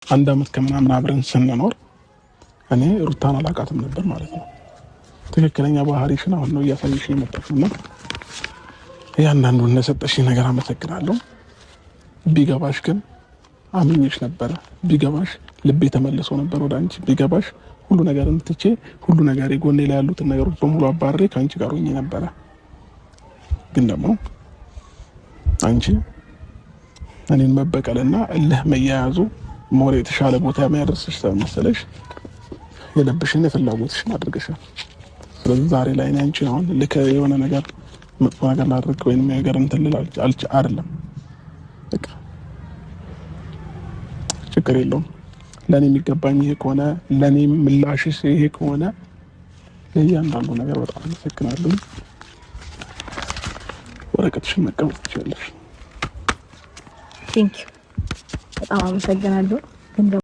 አንድ አመት ከምናምን አብረን ስንኖር እኔ ሩታን አላውቃትም ነበር ማለት ነው። ትክክለኛ ባህሪሽን አሁን ነው እያሳየሽኝ የመጣሽውና ያንዳንዱን ለሰጠሽኝ ነገር አመሰግናለሁ። ቢገባሽ ግን አምኜሽ ነበረ። ቢገባሽ ልቤ ተመልሶ ነበር ወደ አንቺ። ቢገባሽ ሁሉ ነገር እንትቼ ሁሉ ነገር ጎኔ ላይ ያሉትን ነገሮች በሙሉ አባሬ ከአንቺ ጋር ሆኜ ነበረ። ግን ደግሞ አንቺ እኔን መበቀልና እልህ መያያዙ ሞር የተሻለ ቦታ የሚያደርስሽ ስለመሰለሽ የልብሽን የፍላጎትሽን አድርገሻል። ስለዚህ ዛሬ ላይ እኔ አንቺን አሁን ልክ የሆነ ነገር መጥፎ ነገር ላድርግ ወይም ነገር እንትን ልል አይደለም። በቃ ችግር የለውም። ለእኔ የሚገባኝ ይሄ ከሆነ ለእኔ ምላሽሽ ይሄ ከሆነ ለእያንዳንዱ ነገር በጣም አመሰግናለሁ። ወረቀትሽን መቀመጥ ትችላለሽ። ቴንክ ዩ። በጣም አመሰግናለሁ።